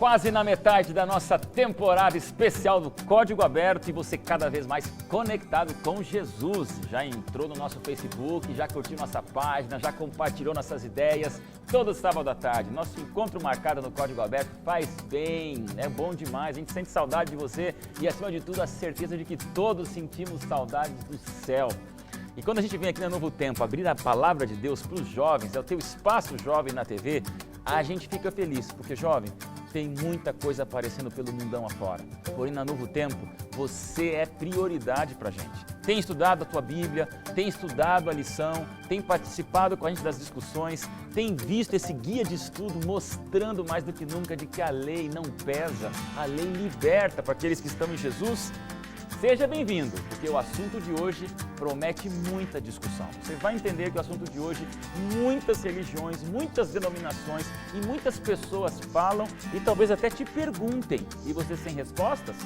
quase na metade da nossa temporada especial do Código Aberto e você cada vez mais conectado com Jesus. Já entrou no nosso Facebook, já curtiu nossa página, já compartilhou nossas ideias. Todo sábado à tarde, nosso encontro marcado no Código Aberto faz bem, é bom demais. A gente sente saudade de você e, acima de tudo, a certeza de que todos sentimos saudades do céu. E quando a gente vem aqui na Novo Tempo abrir a palavra de Deus para os jovens, é o teu espaço jovem na TV, a gente fica feliz, porque, jovem, tem muita coisa aparecendo pelo mundão afora. Porém, na Novo Tempo, você é prioridade para a gente. Tem estudado a tua Bíblia, tem estudado a lição, tem participado com a gente das discussões, tem visto esse guia de estudo mostrando mais do que nunca de que a lei não pesa, a lei liberta para aqueles que estão em Jesus. Seja bem-vindo, porque o assunto de hoje promete muita discussão. Você vai entender que o assunto de hoje, muitas religiões, muitas denominações e muitas pessoas falam e talvez até te perguntem. E você sem respostas?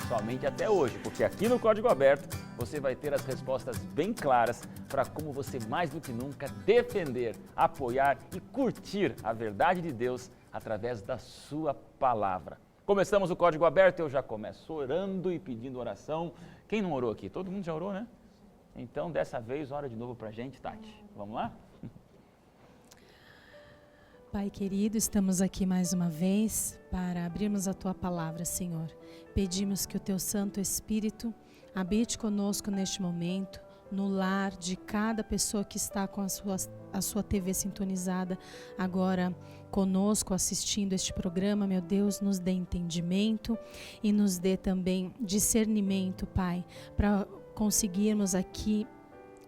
Somente até hoje, porque aqui no Código Aberto você vai ter as respostas bem claras para como você mais do que nunca defender, apoiar e curtir a verdade de Deus através da sua palavra. Começamos o Código Aberto, eu já começo orando e pedindo oração. Quem não orou aqui? Todo mundo já orou, né? Então, dessa vez, ora de novo pra gente, Tati. Vamos lá? Pai querido, estamos aqui mais uma vez para abrirmos a Tua palavra, Senhor. Pedimos que o Teu Santo Espírito habite conosco neste momento, no lar de cada pessoa que está com a sua TV sintonizada agora conosco assistindo este programa. Meu Deus, nos dê entendimento e nos dê também discernimento, Pai, para conseguirmos aqui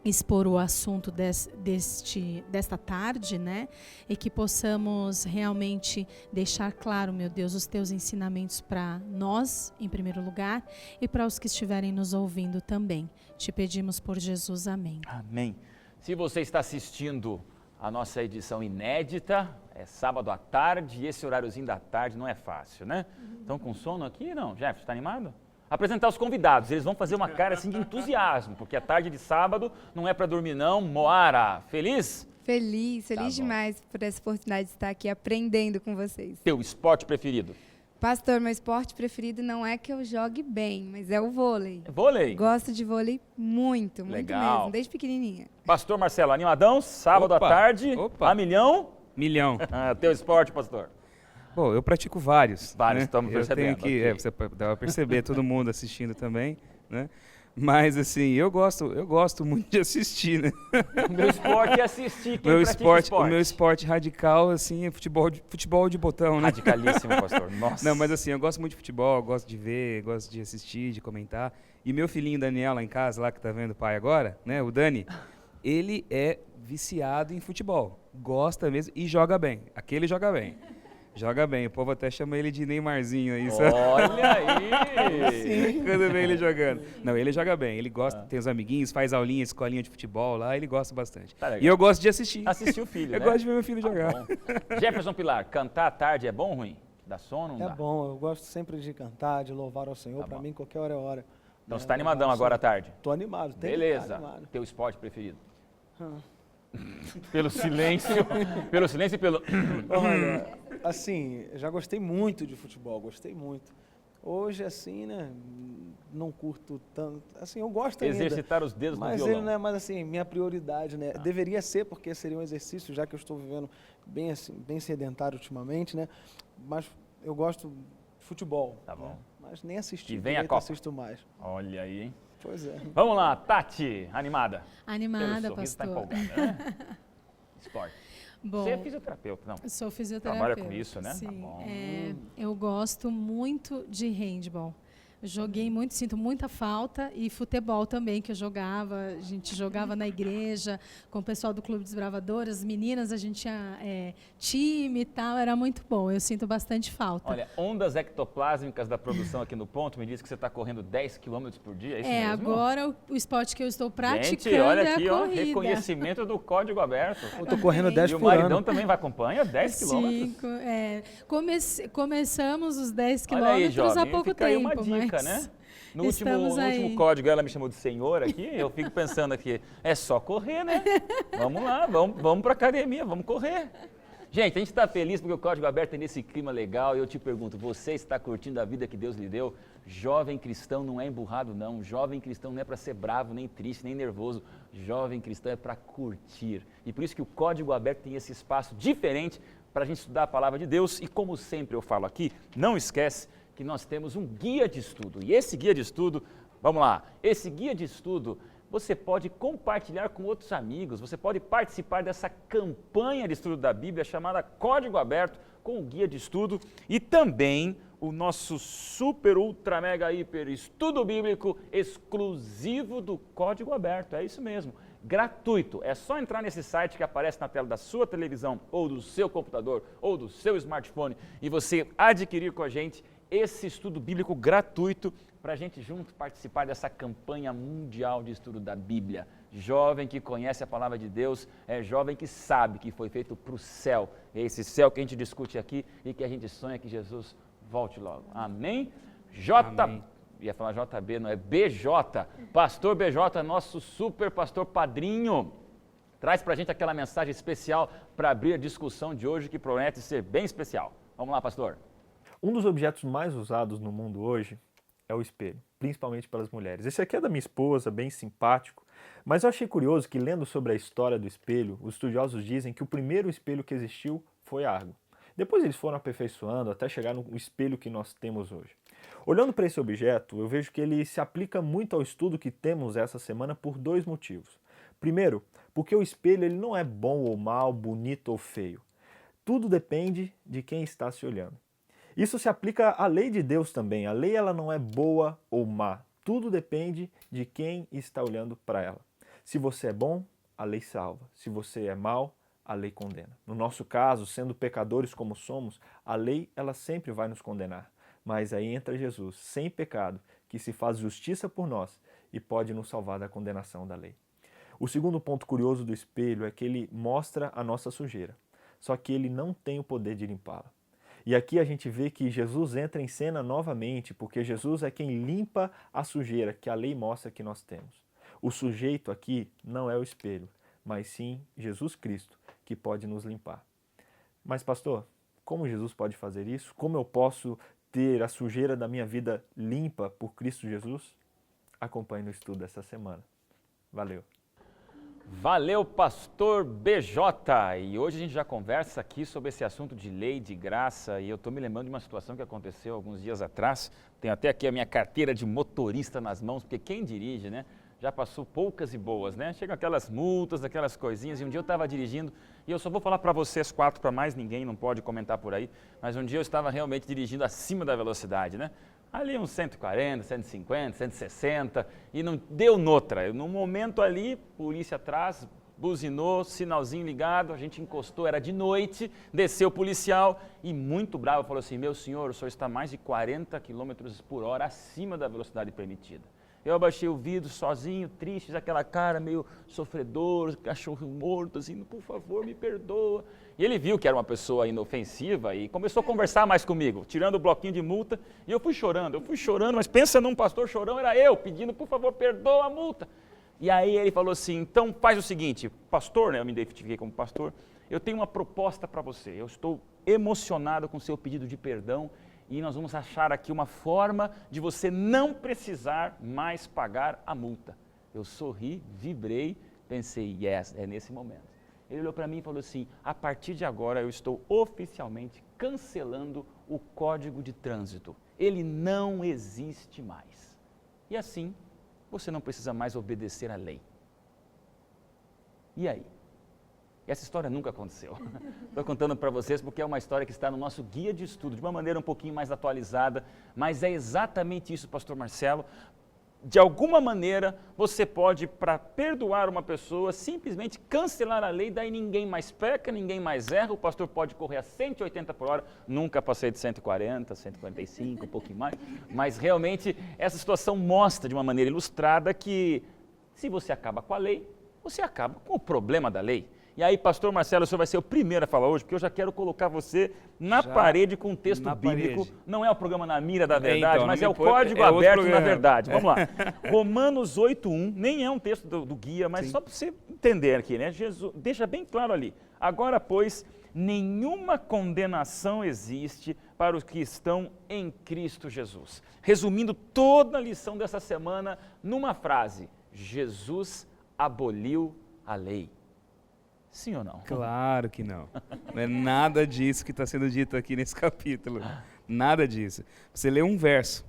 expor o assunto desta tarde, né? E que possamos realmente deixar claro, meu Deus, os Teus ensinamentos para nós, em primeiro lugar, e para os que estiverem nos ouvindo também. Te pedimos por Jesus, amém. Amém. Se você está assistindo a nossa edição inédita, é sábado à tarde, e esse horáriozinho da tarde não é fácil, né? Estão com sono aqui? Não, Jefferson, está animado? Apresentar os convidados, eles vão fazer uma cara assim de entusiasmo, porque a tarde de sábado não é para dormir não. Moara, feliz? Feliz demais por essa oportunidade de estar aqui aprendendo com vocês. Teu esporte preferido? Pastor, meu esporte preferido não é que eu jogue bem, mas é o vôlei. Vôlei? Gosto de vôlei muito Legal. mesmo, desde pequenininha. Pastor Marcelo, animadão, sábado à tarde, a milhão? Milhão. Teu esporte, pastor? Bom, eu pratico vários. Vários, né? estamos percebendo. Okay. Você dá para perceber, todo mundo assistindo também, né? Mas assim, eu gosto muito de assistir, né? O meu esporte é assistir. Quem esporte? O meu esporte radical, assim, é futebol de botão, né? Radicalíssimo, pastor. Nossa. Não, mas assim, eu gosto muito de futebol, gosto de ver, gosto de assistir, de comentar. E meu filhinho Daniel lá em casa, lá que tá vendo o pai agora, né? O Dani, ele é viciado em futebol. Gosta mesmo e joga bem. Aquele joga bem. Joga bem, o povo até chama ele de Neymarzinho aí, sabe? Olha aí! Sim, quando vê ele jogando. Não, ele joga bem, ele gosta, tem os amiguinhos, faz aulinha, escolinha de futebol lá, ele gosta bastante. Tá, e eu gosto de assistir. Assistir o filho, Eu gosto de ver meu filho jogar. Bom. Jefferson Pilar, cantar à tarde é bom ou ruim? Dá sono ou não dá? É bom, eu gosto sempre de cantar, de louvar ao Senhor, para mim qualquer hora é hora. Então você está animadão agora à tarde? Tô animado, tem que Beleza. estar animado. Teu esporte preferido? Pelo silêncio e pelo... Olha, assim, já gostei muito de futebol, gostei muito. Hoje, assim, né, não curto tanto, assim, eu gosto ainda. Exercitar os dedos no mas violão. ele não é mais, assim, minha prioridade, né? Deveria ser, porque seria um exercício, já que eu estou vivendo bem, assim, bem sedentário ultimamente, né? Mas eu gosto de futebol. Tá bom. Né? Mas nem assisti, E vem a Copa. assisto mais. Olha aí, hein? Pois é. Vamos lá, Tati, animada. Animada, Pelo sorriso, pastor. tá empolgada, né? Esporte. Bom, Você é fisioterapeuta, não? eu sou fisioterapeuta. Trabalha com isso, né? Sim, Tá bom. eu gosto muito de handball. Joguei muito, sinto muita falta, e futebol também, que eu jogava. A gente jogava na igreja com o pessoal do Clube Desbravadores, as meninas, a gente tinha time e tal, era muito bom. Eu sinto bastante falta. Olha, ondas ectoplásmicas da produção aqui no Ponto me diz que você está correndo 10 km por dia, é isso mesmo? Agora o esporte que eu estou praticando Gente, olha é aqui, a ó, corrida. reconhecimento do Código Aberto. Eu tô correndo 10 E o por ano. maridão também vai acompanhar 10 quilômetros? Começamos os 10 Olha aí, quilômetros jovem, há pouco fica aí tempo. uma dica, mas né? No estamos último código ela me chamou de senhor aqui, eu fico pensando aqui, é só correr, né? Vamos lá, vamos pra academia, vamos correr. Gente, a gente está feliz porque o Código Aberto é nesse clima legal e eu te pergunto, você está curtindo a vida que Deus lhe deu? Jovem cristão não é emburrado não, jovem cristão não é para ser bravo, nem triste, nem nervoso, jovem cristão é para curtir. E por isso que o Código Aberto tem esse espaço diferente para a gente estudar a Palavra de Deus e como sempre eu falo aqui, não esquece que nós temos um guia de estudo e esse guia de estudo, vamos lá, esse guia de estudo você pode compartilhar com outros amigos, você pode participar dessa campanha de estudo da Bíblia chamada Código Aberto com o guia de estudo e também o nosso super, ultra, mega, hiper estudo bíblico exclusivo do Código Aberto, é isso mesmo, gratuito, é só entrar nesse site que aparece na tela da sua televisão ou do seu computador ou do seu smartphone e você adquirir com a gente esse estudo bíblico gratuito para a gente junto participar dessa campanha mundial de estudo da Bíblia. Jovem que conhece a palavra de Deus, é jovem que sabe que foi feito para o céu. É esse céu que a gente discute aqui e que a gente sonha que Jesus volte logo. Amém? Amém. Ia falar JB, não é BJ. Pastor BJ, nosso super pastor padrinho. Traz para a gente aquela mensagem especial para abrir a discussão de hoje que promete ser bem especial. Vamos lá, pastor. Um dos objetos mais usados no mundo hoje é o espelho, principalmente pelas mulheres. Esse aqui é da minha esposa, bem simpático, mas eu achei curioso que lendo sobre a história do espelho, os estudiosos dizem que o primeiro espelho que existiu foi Argo. Depois eles foram aperfeiçoando até chegar no espelho que nós temos hoje. Olhando para esse objeto, eu vejo que ele se aplica muito ao estudo que temos essa semana por dois motivos. Primeiro, porque o espelho ele não é bom ou mal, bonito ou feio. Tudo depende de quem está se olhando. Isso se aplica à lei de Deus também. A lei ela não é boa ou má. Tudo depende de quem está olhando para ela. Se você é bom, a lei salva. Se você é mau, a lei condena. No nosso caso, sendo pecadores como somos, a lei ela sempre vai nos condenar. Mas aí entra Jesus, sem pecado, que se faz justiça por nós e pode nos salvar da condenação da lei. O segundo ponto curioso do espelho é que ele mostra a nossa sujeira, só que ele não tem o poder de limpá-la. E aqui a gente vê que Jesus entra em cena novamente, porque Jesus é quem limpa a sujeira que a lei mostra que nós temos. O sujeito aqui não é o espelho, mas sim Jesus Cristo, que pode nos limpar. Mas pastor, como Jesus pode fazer isso? Como eu posso ter a sujeira da minha vida limpa por Cristo Jesus? Acompanhe no estudo dessa semana. Valeu! Valeu, pastor BJ! E hoje a gente já conversa aqui sobre esse assunto de lei, de graça, e eu estou me lembrando de uma situação que aconteceu alguns dias atrás. Tenho até aqui a minha carteira de motorista nas mãos, porque quem dirige, né, já passou poucas e boas, né? Chegam aquelas multas, aquelas coisinhas, e um dia eu estava dirigindo, e eu só vou falar para vocês quatro, para mais ninguém, não pode comentar por aí, mas um dia eu estava realmente dirigindo acima da velocidade, né? Ali uns 140, 150, 160 e não deu noutra. Num momento ali, polícia atrás, buzinou, sinalzinho ligado, a gente encostou, era de noite, desceu o policial e muito bravo falou assim, meu senhor, o senhor está mais de 40 km por hora acima da velocidade permitida. Eu abaixei o vidro sozinho, triste, aquela cara meio sofredor, cachorro morto, assim, por favor, me perdoa. E ele viu que era uma pessoa inofensiva e começou a conversar mais comigo, tirando o bloquinho de multa. E eu fui chorando, mas pensa num pastor chorão, era eu, pedindo, por favor, perdoa a multa. E aí ele falou assim, então faz o seguinte, pastor, né, eu me identifiquei como pastor, eu tenho uma proposta para você, eu estou emocionado com o seu pedido de perdão, e nós vamos achar aqui uma forma de você não precisar mais pagar a multa. Eu sorri, vibrei, pensei, yes, é nesse momento. Ele olhou para mim e falou assim, a partir de agora eu estou oficialmente cancelando o Código de Trânsito. Ele não existe mais. E assim, você não precisa mais obedecer à lei. E aí? Essa história nunca aconteceu. Estou contando para vocês porque é uma história que está no nosso guia de estudo, de uma maneira um pouquinho mais atualizada, mas é exatamente isso, pastor Marcelo. De alguma maneira, você pode, para perdoar uma pessoa, simplesmente cancelar a lei, daí ninguém mais peca, ninguém mais erra, o pastor pode correr a 180 por hora, nunca passei de 140, 145, um pouquinho mais, mas realmente essa situação mostra de uma maneira ilustrada que se você acaba com a lei, você acaba com o problema da lei. E aí, pastor Marcelo, o senhor vai ser o primeiro a falar hoje, porque eu já quero colocar você na parede com um texto bíblico. Parede. Não é o programa Na Mira da Verdade, então, mas é o outro Código Aberto programa. na Verdade. Vamos lá. Romanos 8:1, nem é um texto do guia, mas só para você entender aqui, né? Jesus deixa bem claro ali. Agora, pois, nenhuma condenação existe para os que estão em Cristo Jesus. Resumindo toda a lição dessa semana numa frase: Jesus aboliu a lei. Sim ou não? Claro que não. Não é nada disso que está sendo dito aqui nesse capítulo. Nada disso. Você lê um verso,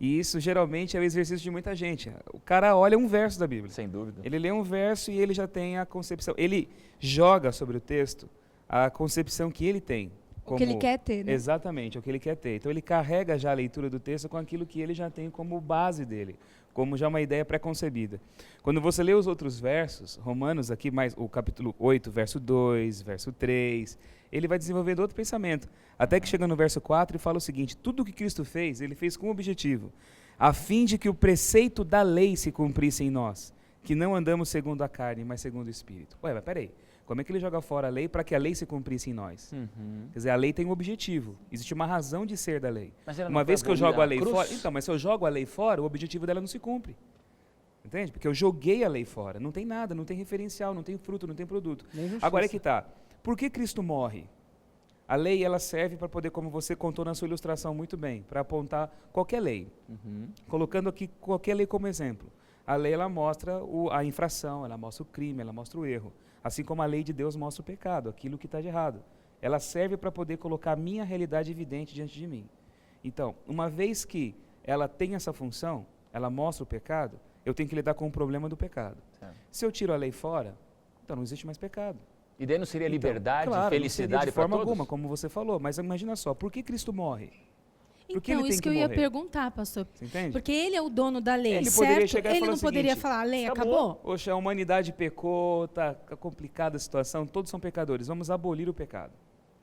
e isso geralmente é o exercício de muita gente. O cara olha um verso da Bíblia. Sem dúvida. Ele lê um verso e ele já tem a concepção. Ele joga sobre o texto a concepção que ele tem. O que ele quer ter, né? Exatamente, o que ele quer ter. Então ele carrega já a leitura do texto com aquilo que ele já tem como base dele, como já uma ideia pré-concebida. Quando você lê os outros versos, Romanos aqui, mais o capítulo 8, verso 2, verso 3, ele vai desenvolvendo outro pensamento. Até que chega no verso 4 e fala o seguinte: tudo o que Cristo fez, ele fez com um objetivo, a fim de que o preceito da lei se cumprisse em nós, que não andamos segundo a carne, mas segundo o Espírito. Ué, mas peraí. Como é que ele joga fora a lei para que a lei se cumprisse em nós? Quer dizer, a lei tem um objetivo. Existe uma razão de ser da lei. Uma vez que eu jogo a lei fora... Então, mas se eu jogo a lei fora, o objetivo dela não se cumpre. Entende? Porque eu joguei a lei fora. Não tem nada, não tem referencial, não tem fruto, não tem produto. Agora é que tá. Por que Cristo morre? A lei, ela serve para poder, como você contou na sua ilustração muito bem, para apontar qualquer lei. Colocando aqui qualquer lei como exemplo. A lei, ela mostra a infração, ela mostra o crime, ela mostra o erro. Assim como a lei de Deus mostra o pecado, aquilo que está de errado. Ela serve para poder colocar a minha realidade evidente diante de mim. Então, uma vez que ela tem essa função, ela mostra o pecado, eu tenho que lidar com o problema do pecado. Certo. Se eu tiro a lei fora, então não existe mais pecado. E daí não seria liberdade, claro, felicidade para todos? De forma alguma, como você falou. Mas imagina só, por que Cristo morre? Por que Então, ele tem isso que eu ia morrer? perguntar, pastor. Você entende? Porque ele é o dono da lei, Ele poderia certo? chegar e Ele falar não o poderia seguinte, falar, a lei acabou? Poxa, a humanidade pecou, está complicada a situação, todos são pecadores, vamos abolir o pecado.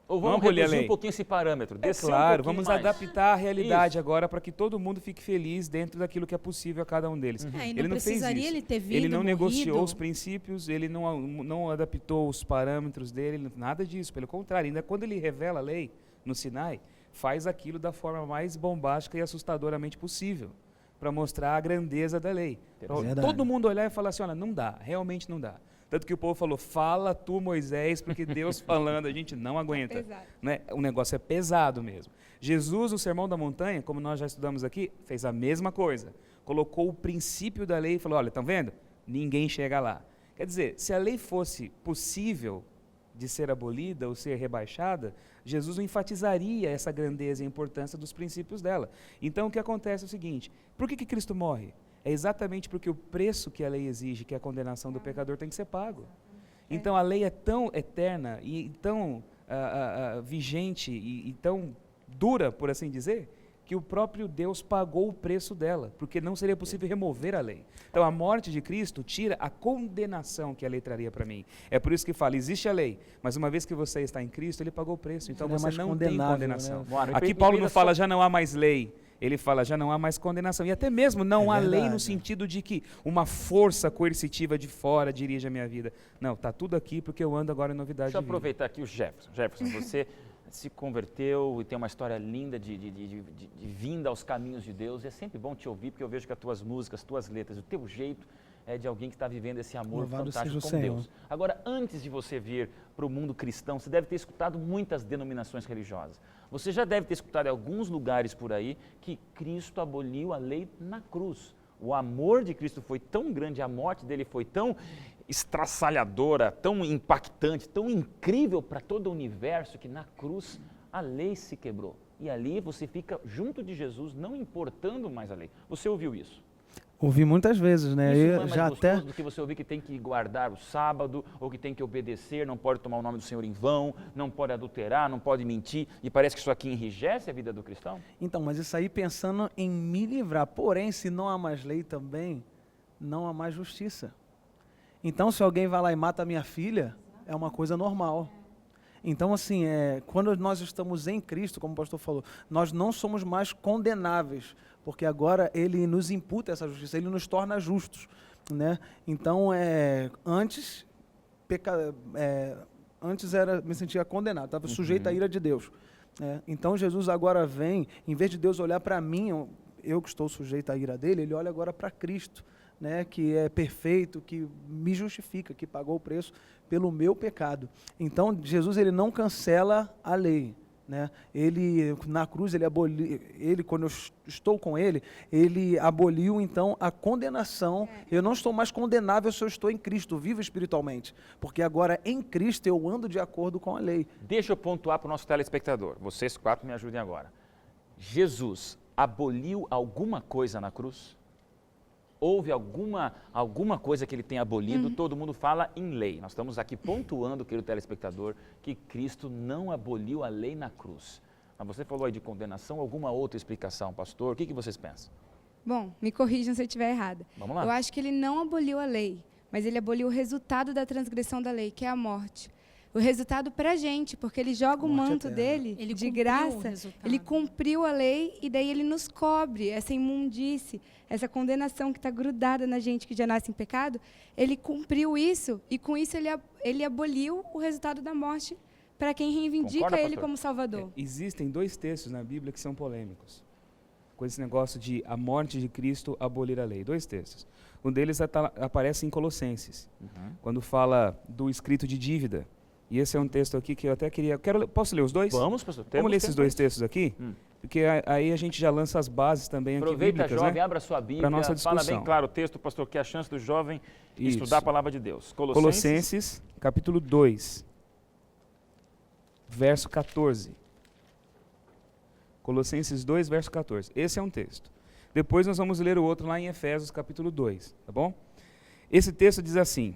Ou vamos abolir a reduzir lei. um pouquinho esse parâmetro, descer um Claro, pouquinho vamos mais. adaptar a realidade Isso. agora para que todo mundo fique feliz dentro daquilo que é possível a cada um deles. É, e Ele não não fez precisaria isso. ele ter vindo, Ele não negociou morrido. os princípios, ele não adaptou os parâmetros dele, nada disso. Pelo contrário, ainda quando ele revela a lei no Sinai, faz aquilo da forma mais bombástica e assustadoramente possível, para mostrar a grandeza da lei. Pra Verdade. todo mundo olhar e falar assim, olha, não dá, realmente não dá. Tanto que o povo falou, fala tu, Moisés, porque Deus falando a gente não aguenta. Pesado. Né? O negócio é pesado mesmo. Jesus, no Sermão da Montanha, como nós já estudamos aqui, fez a mesma coisa. Colocou o princípio da lei e falou, olha, estão vendo? Ninguém chega lá. Quer dizer, se a lei fosse possível de ser abolida ou ser rebaixada, Jesus não enfatizaria essa grandeza e importância dos princípios dela. Então, o que acontece é o seguinte, por que Cristo morre? É exatamente porque o preço que a lei exige, que é a condenação do pecador, tem que ser pago. Então, a lei é tão eterna e tão vigente e tão dura, por assim dizer, que o próprio Deus pagou o preço dela, porque não seria possível remover a lei. Então, a morte de Cristo tira a condenação que a lei traria para mim. É por isso que fala, existe a lei, mas uma vez que você está em Cristo, ele pagou o preço, então Não é você mais não tem condenável, condenação. né? Bora, Aqui e Paulo ainda não fala, só- já não há mais lei. Ele fala, já não há mais condenação. E até mesmo não É há lei no verdade. sentido de que uma força coercitiva de fora dirige a minha vida. Não, está tudo aqui porque eu ando agora em novidade Deixa eu de vida. aproveitar aqui o Jefferson. Jefferson, você se converteu e tem uma história linda de vinda aos caminhos de Deus. É sempre bom te ouvir, porque eu vejo que as tuas músicas, as tuas letras, o teu jeito é de alguém que está vivendo esse amor Louvado fantástico seja com o Senhor. Deus. Agora, antes de você vir para o mundo cristão, você deve ter escutado muitas denominações religiosas. Você já deve ter escutado em alguns lugares por aí que Cristo aboliu a lei na cruz. O amor de Cristo foi tão grande, a morte dele foi tão estraçalhadora, tão impactante, tão incrível para todo o universo que na cruz a lei se quebrou. E ali você fica junto de Jesus, não importando mais a lei. Você ouviu isso? Ouvi muitas vezes, né? Isso Eu não é mais já gostoso até do que você ouvir que tem que guardar o sábado, ou que tem que obedecer, não pode tomar o nome do Senhor em vão, não pode adulterar, não pode mentir, e parece que isso aqui enrijece a vida do cristão? Então, mas isso aí pensando em me livrar. Porém, se não há mais lei também, não há mais justiça. Então, se alguém vai lá e mata a minha filha, é uma coisa normal. Então, assim, quando nós estamos em Cristo, como o pastor falou, nós não somos mais condenáveis, porque agora Ele nos imputa essa justiça, Ele nos torna justos, né? Então, antes me sentia condenado, estava sujeito à ira de Deus. Né? Então, Jesus agora vem, em vez de Deus olhar para mim, eu que estou sujeito à ira dele, Ele olha agora para Cristo. né, que é perfeito, que me justifica, que pagou o preço pelo meu pecado. Então, Jesus ele não cancela a lei, né? Ele na cruz quando eu estou com ele aboliu então a condenação. Eu não estou mais condenável se eu estou em Cristo, vivo espiritualmente, porque agora em Cristo eu ando de acordo com a lei. Deixa eu pontuar para o nosso telespectador. Vocês 4 me ajudem agora. Jesus aboliu alguma coisa na cruz? Houve alguma coisa que ele tenha abolido? Todo mundo fala em lei. Nós estamos aqui pontuando, querido telespectador, que Cristo não aboliu a lei na cruz. Mas você falou aí de condenação, alguma outra explicação, pastor? O que vocês pensam? Bom, me corrijam se eu estiver errada. Vamos lá. Eu acho que ele não aboliu a lei, mas ele aboliu o resultado da transgressão da lei, que é a morte. O resultado para a gente, porque ele joga o Morte manto eterna. dele Ele de cumpriu o graça, resultado. ele cumpriu a lei e daí ele nos cobre essa imundície, essa condenação que está grudada na gente que já nasce em pecado. Ele cumpriu isso e com isso ele aboliu o resultado da morte para quem reivindica Concorda, ele pastor? como Salvador. Existem 2 textos na Bíblia que são polêmicos, com esse negócio de a morte de Cristo abolir a lei. 2 textos. Um deles aparece em Colossenses, quando fala do escrito de dívida. E esse é um texto aqui que eu até queria... Posso ler os 2? Vamos, pastor. Vamos ler esses 2 textos aqui? Porque aí a gente já lança as bases também aqui Aproveita, bíblicas, jovem, né? abra sua Bíblia, Pra nossa fala discussão. bem claro o texto, pastor, que é a chance do jovem Isso. estudar a palavra de Deus. Colossenses, capítulo 2, verso 14. Colossenses 2, verso 14. Esse é um texto. Depois nós vamos ler o outro lá em Efésios, capítulo 2, tá bom? Esse texto diz assim,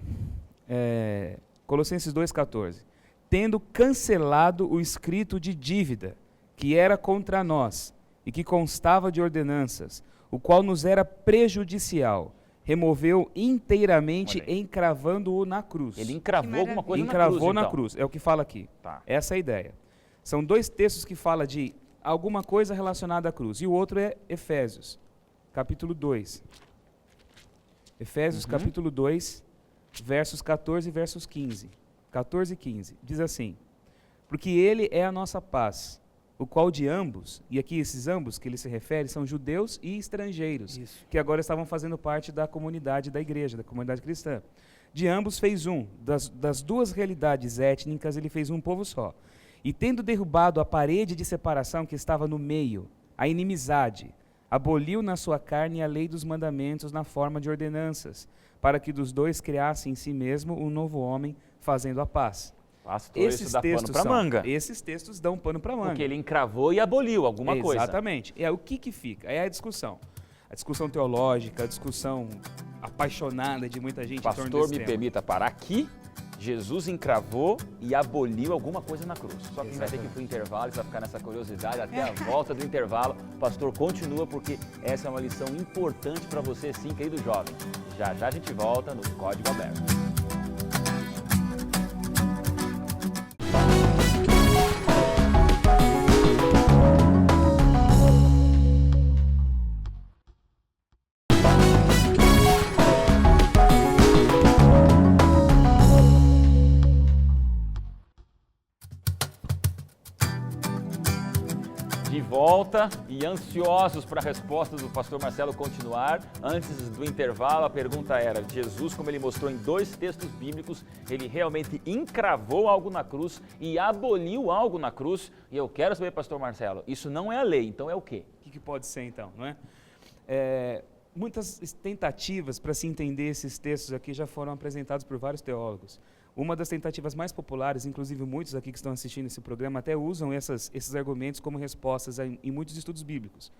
Colossenses 2,14. Tendo cancelado o escrito de dívida que era contra nós e que constava de ordenanças, o qual nos era prejudicial, removeu inteiramente, Olha aí. encravando-o na cruz. Ele encravou Que alguma coisa Encravou na na cruz, cruz, é o que fala aqui. então. Tá. Essa é a ideia. São 2 textos que falam de alguma coisa relacionada à cruz. E o outro é Efésios, capítulo 2. Efésios, capítulo 2, versos 14 e versos 15. 14 e 15. Diz assim: porque ele é a nossa paz, o qual de ambos, e aqui esses ambos que ele se refere, são judeus e estrangeiros, Isso. que agora estavam fazendo parte da comunidade da igreja, da comunidade cristã. De ambos fez um, das 2 realidades étnicas ele fez um povo só. E tendo derrubado a parede de separação que estava no meio, a inimizade, aboliu na sua carne a lei dos mandamentos na forma de ordenanças, para que dos 2 criasse em si mesmo um novo homem, fazendo a paz. Pastor, isso dá pano para manga. Esses textos dão pano para manga. Porque ele encravou e aboliu alguma coisa. Exatamente. E aí o que fica? É a discussão. A discussão teológica, a discussão apaixonada de muita gente em torno Pastor, desse me tema. permita parar aqui. Jesus encravou e aboliu alguma coisa na cruz. Só que a gente vai ter que ir para o intervalo, você vai ficar nessa curiosidade até a volta do intervalo. Pastor, continua, porque essa é uma lição importante para você, sim, querido jovem. Já já a gente volta no Código Aberto. De volta e ansiosos para a resposta do pastor Marcelo continuar. Antes do intervalo, a pergunta era: Jesus, como ele mostrou em 2 textos bíblicos, ele realmente encravou algo na cruz e aboliu algo na cruz. E eu quero saber, pastor Marcelo, isso não é a lei, então é o quê? O que pode ser então, não é? Muitas tentativas para se entender esses textos aqui já foram apresentadas por vários teólogos. Uma das tentativas mais populares, inclusive muitos aqui que estão assistindo esse programa até usam esses argumentos como respostas em muitos estudos bíblicos.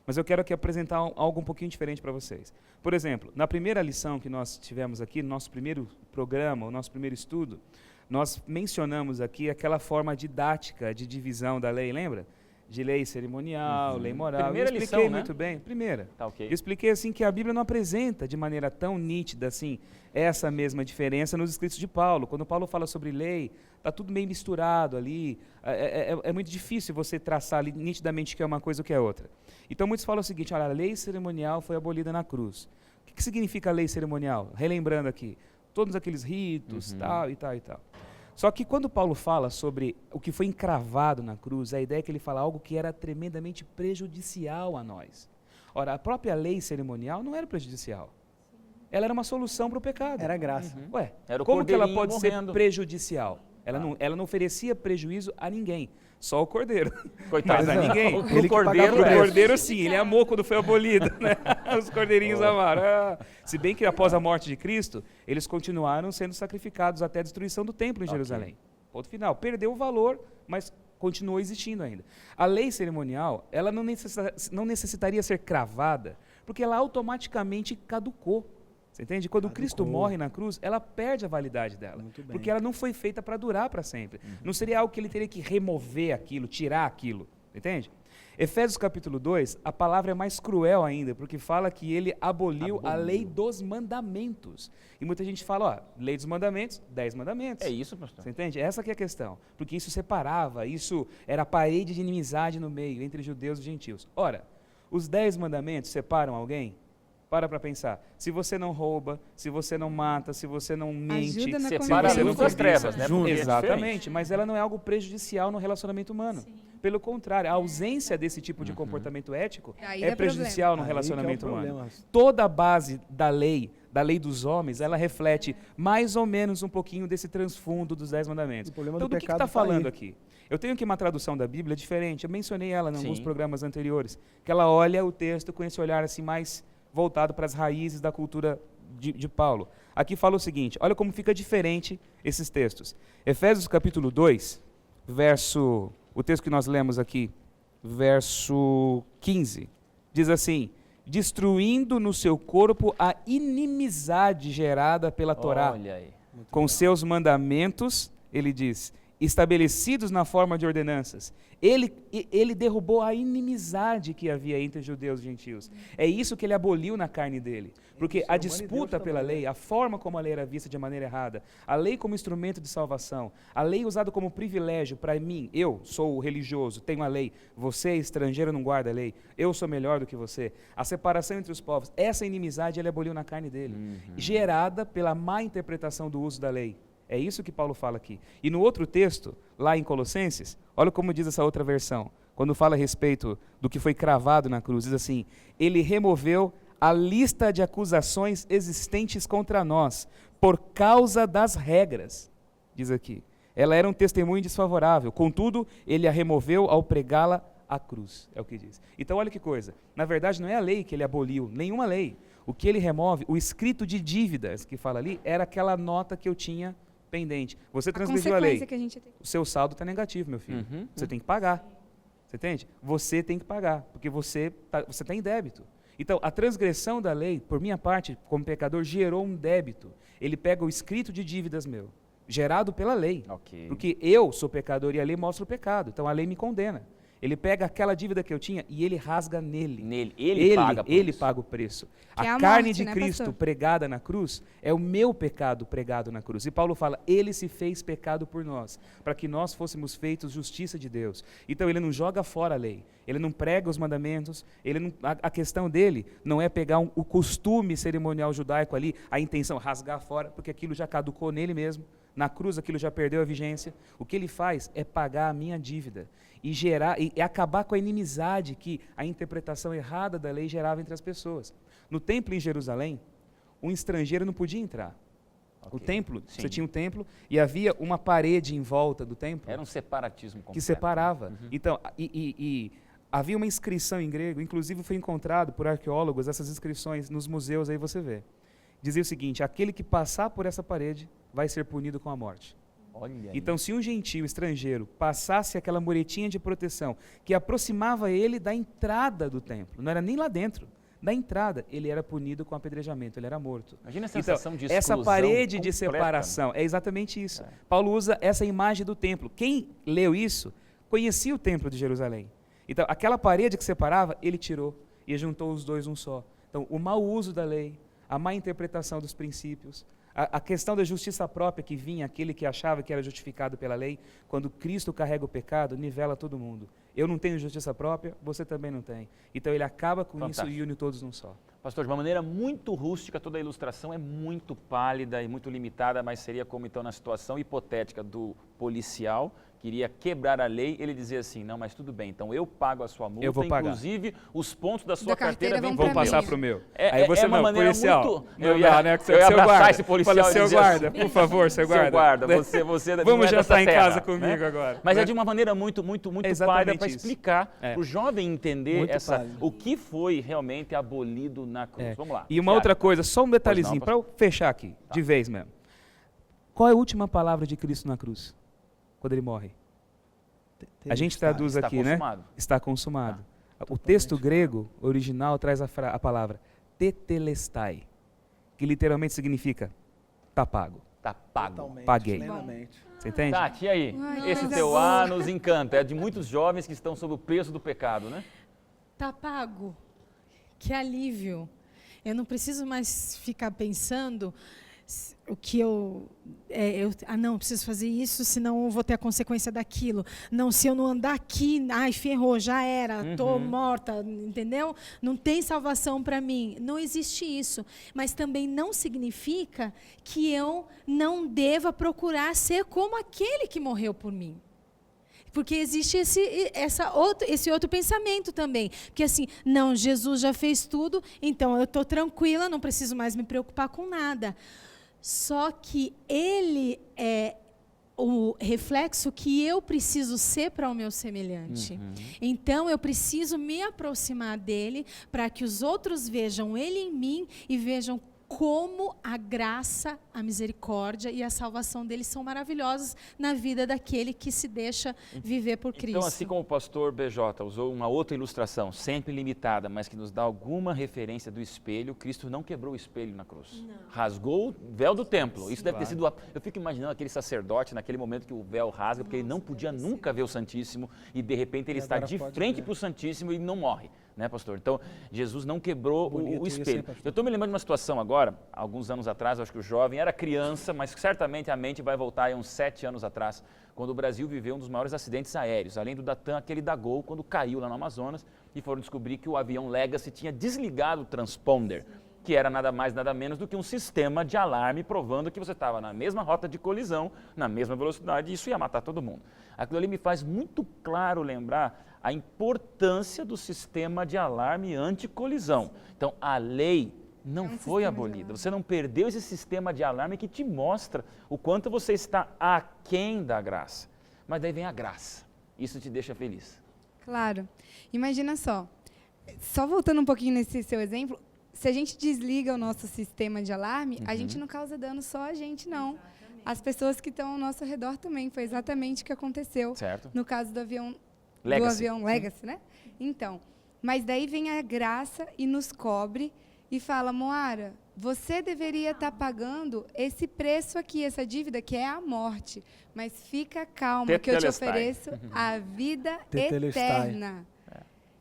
Mas eu quero aqui apresentar algo um pouquinho diferente para vocês. Por exemplo, na primeira lição que nós tivemos aqui, no nosso primeiro programa, o nosso primeiro estudo, nós mencionamos aqui aquela forma didática de divisão da lei, lembra? De lei cerimonial, lei moral. Primeira eu expliquei lição, né? muito bem. Primeira. Tá ok. Eu expliquei assim que a Bíblia não apresenta de maneira tão nítida assim essa mesma diferença nos escritos de Paulo. Quando Paulo fala sobre lei, está tudo meio misturado ali. É muito difícil você traçar ali nitidamente o que é uma coisa e o que é outra. Então muitos falam o seguinte: olha, a lei cerimonial foi abolida na cruz. O que significa a lei cerimonial? Relembrando aqui, todos aqueles ritos, tal e tal e tal. Só que quando Paulo fala sobre o que foi encravado na cruz, a ideia é que ele fala algo que era tremendamente prejudicial a nós. Ora, a própria lei cerimonial não era prejudicial. ela era uma solução para o pecado. Era graça. Ué, Era o como que ela cordeirinho pode ser morrendo. prejudicial? Ela não oferecia prejuízo a ninguém, só o cordeiro. Coitado. Mas a ninguém. O Ele que cordeiro pagava o O preço. cordeiro sim, ele amou quando foi abolido, né? Os cordeirinhos amaram. Ah, se bem que após a morte de Cristo, eles continuaram sendo sacrificados até a destruição do templo em Jerusalém. Ponto final. Perdeu o valor, mas continuou existindo ainda. A lei cerimonial, ela não necessitaria ser cravada, porque ela automaticamente caducou. Você entende? Quando Cristo morre na cruz, ela perde a validade dela. Muito bem. Porque ela não foi feita para durar para sempre. Não seria algo que ele teria que remover aquilo, tirar aquilo. Entende? Efésios capítulo 2, a palavra é mais cruel ainda, porque fala que ele aboliu a lei dos mandamentos. E muita gente fala, ó, lei dos mandamentos, 10 mandamentos. É isso, pastor. Você entende? Essa que é a questão. Porque isso separava, isso era a parede de inimizade no meio, entre judeus e gentios. Ora, os 10 mandamentos separam alguém? Para pensar. Se você não rouba, se você não mata, se você não mente, Ajuda na Separa a você não luz das cobiça. trevas, né? Junto. Porque é Exatamente, diferente. mas ela não é algo prejudicial no relacionamento humano. Pelo contrário, a ausência desse tipo de comportamento ético Aí é dá prejudicial no Aí que é o relacionamento humano. problema. Toda a base da lei dos homens, ela reflete mais ou menos um pouquinho desse transfundo dos 10 mandamentos. O problema Então, do do que pecado está tá falando aí. aqui? Eu tenho aqui uma tradução da Bíblia diferente, eu mencionei ela em alguns Sim. programas anteriores, que ela olha o texto com esse olhar assim mais voltado para as raízes da cultura de Paulo. Aqui fala o seguinte, olha como fica diferente esses textos. Efésios capítulo 2, o texto que nós lemos aqui, verso 15, diz assim, destruindo no seu corpo a inimizade gerada pela Torá, Olha aí. com seus mandamentos, ele diz, estabelecidos na forma de ordenanças. Ele derrubou a inimizade que havia entre judeus e gentios. É isso que ele aboliu na carne dele. Porque a disputa pela lei, a forma como a lei era vista de maneira errada, a lei como instrumento de salvação, a lei usada como privilégio para mim, eu sou religioso, tenho a lei, você é estrangeiro, não guarda a lei, eu sou melhor do que você. A separação entre os povos, essa inimizade ele aboliu na carne dele, gerada pela má interpretação do uso da lei. É isso que Paulo fala aqui. E no outro texto, lá em Colossenses, olha como diz essa outra versão. Quando fala a respeito do que foi cravado na cruz, diz assim, ele removeu a lista de acusações existentes contra nós, por causa das regras, diz aqui. Ela era um testemunho desfavorável, contudo, ele a removeu ao pregá-la à cruz, é o que diz. Então olha que coisa, na verdade não é a lei que ele aboliu, nenhuma lei. O que ele remove, o escrito de dívidas que fala ali, era aquela nota que eu tinha pendente. Você transgrediu a lei, consequência que a gente tem. o seu saldo está negativo, meu filho. Uhum, Você tem que pagar. Você entende? Você tem que pagar, porque você tá em débito. Então, a transgressão da lei, por minha parte, como pecador, gerou um débito. Ele pega o escrito de dívidas meu, gerado pela lei. Ok. Porque eu sou pecador e a lei mostra o pecado. Então, a lei me condena. Ele pega aquela dívida que eu tinha e ele rasga nele. Nele. Ele paga por Ele isso. paga o preço. Que é A a carne morte, de né, Cristo pastor? pregada na cruz é o meu pecado pregado na cruz. E Paulo fala, ele se fez pecado por nós, para que nós fôssemos feitos justiça de Deus. Então ele não joga fora a lei, ele não prega os mandamentos, a questão dele não é pegar o costume cerimonial judaico ali, a intenção, rasgar fora, porque aquilo já caducou nele mesmo. Na cruz aquilo já perdeu a vigência. O que ele faz é pagar a minha dívida e gerar e acabar com a inimizade que a interpretação errada da lei gerava entre as pessoas. No templo em Jerusalém, um estrangeiro não podia entrar. O Ok. templo, Sim. você tinha um templo e havia uma parede em volta do templo Era um separatismo que completo. separava. Então, havia uma inscrição em grego, inclusive foi encontrado por arqueólogos essas inscrições nos museus, aí você vê. Dizia o seguinte, aquele que passar por essa parede vai ser punido com a morte. Olha aí. Então, se um gentio estrangeiro passasse aquela muretinha de proteção que aproximava ele da entrada do templo, não era nem lá dentro, da entrada, ele era punido com apedrejamento, ele era morto. Imagina a Então, sensação de essa exclusão parede de completa. separação, é exatamente isso. Paulo usa essa imagem do templo. Quem leu isso, conhecia o templo de Jerusalém. Então, aquela parede que separava, ele tirou e juntou os dois um só. Então, o mau uso da lei, a má interpretação dos princípios, a questão da justiça própria que vinha, aquele que achava que era justificado pela lei, quando Cristo carrega o pecado, nivela todo mundo. Eu não tenho justiça própria, você também não tem. Então ele acaba com Fantástico. isso e une todos num só. Pastor, de uma maneira muito rústica, toda a ilustração é muito pálida e muito limitada, mas seria como então na situação hipotética do policial queria quebrar a lei, ele dizia assim, não, mas tudo bem, então eu pago a sua multa, Eu vou pagar. Inclusive os pontos da sua Da carteira carteira vêm vão para pra mim. mim. Passar pro meu. É uma não, maneira policial. muito... Não Eu ia, dá, né? eu ia Seu abraçar guarda. esse policial Fala, e seu dizer guarda, assim, por favor, seu guarda. Seu guarda, Né? você não Vamos é dessa jantar em terra, casa comigo né? agora. Mas né? é de uma maneira muito Exatamente pálida para isso. explicar É. para o jovem entender Muito essa, pálido. o que foi realmente abolido na cruz. É. Vamos lá. E uma Thiago. outra coisa, só um detalhezinho, Pois para não, eu fechar aqui, de vez mesmo. Qual é a última palavra de Cristo na cruz? Quando ele morre? A gente traduz Está aqui, consumado. né? Está consumado. O texto grego original traz a palavra tetelestai, que literalmente significa tá pago. Tá pago. Totalmente, Paguei. plenamente. Você entende? Tati, e aí? Ai, Esse coisa teu boa. A nos encanta. É de muitos jovens que estão sob o peso do pecado, né? Tá pago. Que alívio. Eu não preciso mais ficar pensando o que não, preciso fazer isso, senão eu vou ter a consequência daquilo. Não, se eu não andar aqui, ai, ferrou, já era, estou morta, entendeu? Não tem salvação para mim. Não existe isso. Mas também não significa que eu não deva procurar ser como aquele que morreu por mim. Porque existe esse outro pensamento também. Porque assim, não, Jesus já fez tudo, então eu estou tranquila, não preciso mais me preocupar com nada. Só que ele é o reflexo que eu preciso ser para o meu semelhante. Então, eu preciso me aproximar dele para que os outros vejam ele em mim e vejam como a graça, a misericórdia e a salvação dele são maravilhosas na vida daquele que se deixa viver por Cristo. Então, assim como o pastor BJ usou uma outra ilustração, sempre limitada, mas que nos dá alguma referência do espelho, Cristo não quebrou o espelho na cruz. Não. Rasgou o véu do templo. Isso deve ter sido... Eu fico imaginando aquele sacerdote naquele momento que o véu rasga, porque ele não podia nunca ver o Santíssimo e de repente ele está de frente para o Santíssimo e não morre. Né, pastor? Então, Jesus não quebrou o espelho. Eu estou me lembrando de uma situação agora, alguns anos atrás, acho que o jovem era criança, mas certamente a mente vai voltar aí uns 7 anos atrás, quando o Brasil viveu um dos maiores acidentes aéreos, além do da TAM, aquele da Gol, quando caiu lá no Amazonas, e foram descobrir que o avião Legacy tinha desligado o transponder, que era nada mais, nada menos do que um sistema de alarme provando que você estava na mesma rota de colisão, na mesma velocidade, e isso ia matar todo mundo. Aquilo ali me faz muito claro lembrar a importância do sistema de alarme anticolisão. Então, a lei não foi abolida. Você não perdeu esse sistema de alarme que te mostra o quanto você está aquém da graça. Mas daí vem a graça. Isso te deixa feliz. Claro. Imagina só voltando um pouquinho nesse seu exemplo, se a gente desliga o nosso sistema de alarme, a gente não causa dano só a gente, não. Exatamente. As pessoas que estão ao nosso redor também. Foi exatamente o que aconteceu no caso do avião Legacy, né? Então, mas daí vem a graça e nos cobre e fala, Moara, você deveria estar pagando esse preço aqui, essa dívida, que é a morte. Mas fica calma, que eu te ofereço a vida eterna.